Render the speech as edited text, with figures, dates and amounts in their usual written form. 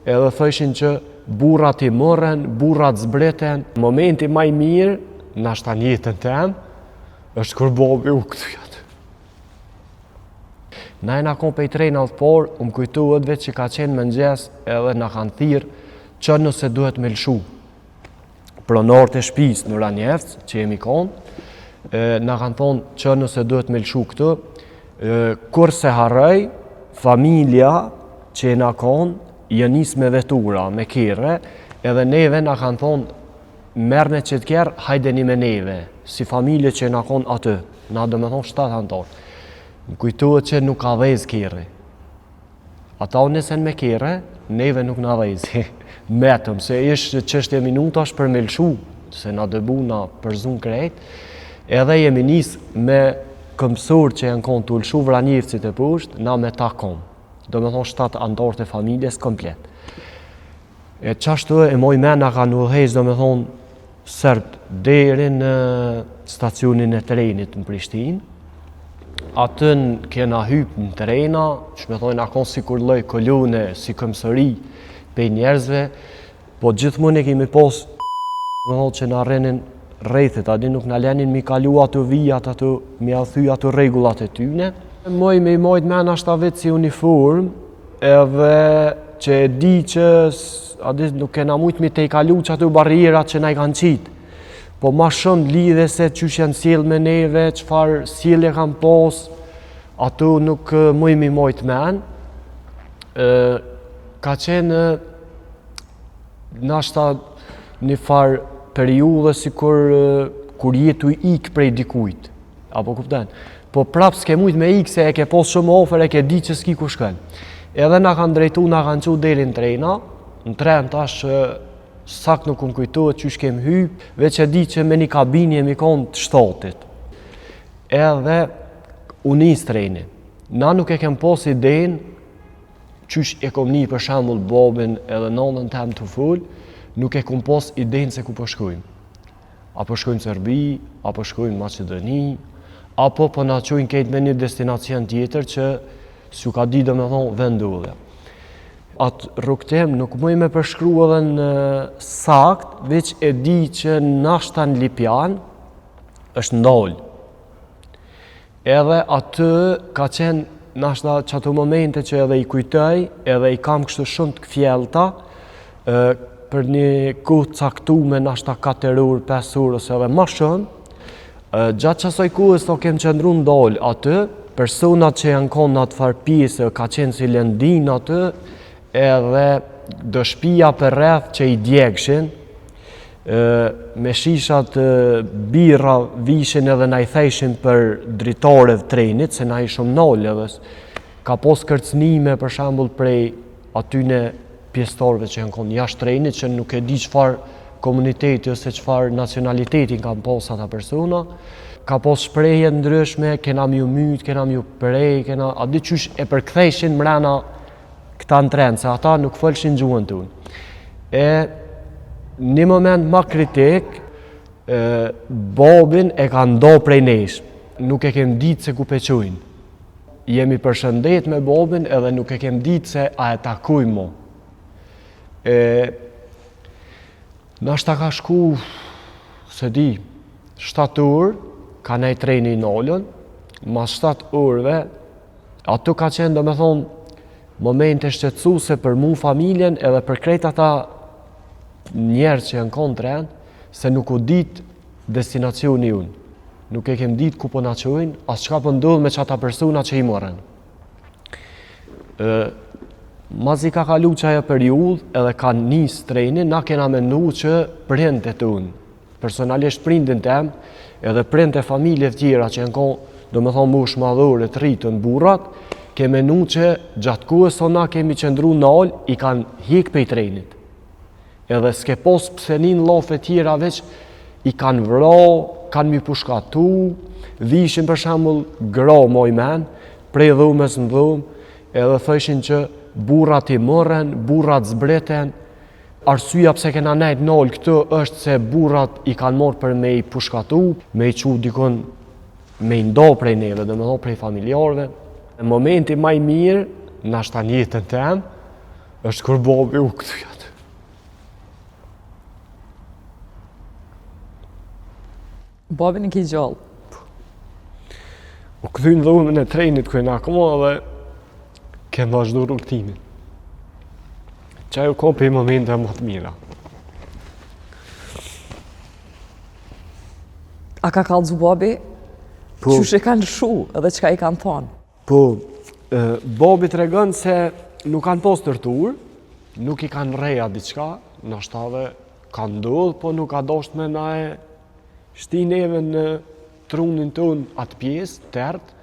edhe thëshin që burrat i morren, burrat zbreten. Momenti më i mirë, nashta në jetën tem, është kur babi u kthye aty. Na jena kon pej trejnave por, më kujtohet vetë që ka qenë mëngjes edhe na kanë thirrë që nëse duhet me lëshu. Pronarët e shtëpisë në Ranjevc, që jemi kon, na kanë thonë që nëse duhet me lëshu këtë, kur se harrej, familja që jena kon, janë nis me vetura, me kere, edhe neve na kanë thonë merrni që të kjerë, hajdeni me neve, si familje që jena kon aty, na do me thonë 7 antarë. Më kujtohet që nuk ka dhezë kere. Ata u nisen me kere, neve nuk na dhezi. Metëm, se ishte çështje minutash për me lëshu, se na dëbu na përzun krejt, edhe jemi nis me këmsur që janë kon të lëshu Vranjevcit e poshtë, na me ta kon. Do me thonë 7 antarët e familjes komplet. E qashtu e moj me na kanë udhëheq, do me thonë sërt deri në stacionin e trenit në Prishtinë. Atën kena hyp në trena, që me thonë akon si kur lloj kolone, si këmsëri pe njerëzve, po gjithmonë e kemi pos me thonë që na rrenin rrethit, adi nuk na lenin mi kalu ato vijat, ato mi thy ato rregullat e tyne. Moj me i majt men ashta vetë si uniform, edhe që e di që adi nuk kena mujt mi te i kalu që ato barrierat që na i kanë qitë. Po ma shumë lidhe se qysh janë sjell me neve, çfarë sjellje kanë pas, ato nuk muj mi majt men. Ka qenë nashta një farë periudhe si kur jetu ik prej dikujt, apo kupten. Po prap s'ke mujt me ik se e ke pos shumë ofer, e ke di që s'ki ku shkën. Edhe na kanë drejtu, na kanë qu deri në trena, në tren tash sak nuk më kujtohet që shkem hyp, veç e di që me një kabin jemi kon të 7-it. Edhe unis treni. Na nuk e kem pos idenë qysh e kom një për shembull babin edhe nonën tem të fol, nuk e kom pos idenë se ku po shkojmë. Apo shkojmë Serbi, apo shkojmë Maqedoni, apo po na çojnë këtë me një destinacion tjetër që s'ju ka di do me thonë vendodhja. Atë rrugtem nuk muj me përshkru edhe në sakt, veç e di që nashta në Lipjan është ndalë. Edhe aty ka qenë nashta që ato momente që edhe i kujtoj, edhe i kam kështu shumë të këfjelta, për një kohë caktume nashta 4 orë, 5 orë ose edhe ma shumë. Gjatë qasaj kohës to kem qëndru ndalë aty, personat që janë konë në atë farë pjesë ka qenë si lëndin aty, edhe dëshpia për rreth që i djegshin, me shishat birra vishin edhe na i thejshin për dritarëve trenit, se na i shumë nalë edhe ka pos kërcnime për shembull prej atyne pjesëtarëve që janë konë jashtë trenit, që nuk e di çfarë komuniteti ose çfarë nacionalitetin kanë pas ata persona. Ka pos shprehje ndryshme, kena mju myt, kena mju prej, a di qysh e përkthejshin mrena këta në tren, se ata nuk folshin gjuhën tonë. E një moment ma kritik, babin e ka ndo prej nesh, nuk e kem ditë se ku pe qujnë. Jemi përshëndet me babin edhe nuk e kem ditë se a e takuj mo. Nashta ka shku, se di, 7 orë, ka nej treni i nalën, mas 7 orëve, ato ka qenë do me thonë, momente shqetësuese për mu familjen edhe për krejt ata njerëz që janë konë tren, se nuk u dit destinacioni unë. Nuk e kem dit ku po na qojnë, as çka po ndodh me çata persona që i morën. Mazi ka kalu që ajo periudhë edhe ka nis treni, na kena mendu që prindet unë, personalisht prindin tem, edhe prind e familje të tjera që janë konë, do me thonë mush madhore të rritën burrat, ke menu që gjatë kohës so na kemi qëndru nalë, i kanë hik pej trenit. Edhe s'ke pos pse nin llofe tjera veç i kanë vra, kanë mi pushkatu, vishin për shembull gra moj men, prej dhomës në dhomë, edhe thëshin që burrat i morren, burrat zbreten. Arsyeja pse kena nejt nalë këtë është se burrat i kanë morë për me i pushkatu, me i qu dikon me i ndo prej neve, dhe me ndo prej familjarve. Në momenti maj mirë, nashta në jetën tem, është kur babi u këthy atë. Babin e ki gjallë. U këthy në dhunën e trenit ku e na këma dhe kem vazhdu rrugtimin. Qaj u kopi i momente më të mira. A ka kallëzu babi? Po. Qysh e kanë lëshu edhe çka i kanë thonë? Po, babi të regon se nuk kanë pas tërtur, nuk i kanë reja diçka, nashta dhe kanë ndodhë, po nuk ka dosht me na e shti neve në trunin ton atë pjesë, tërt,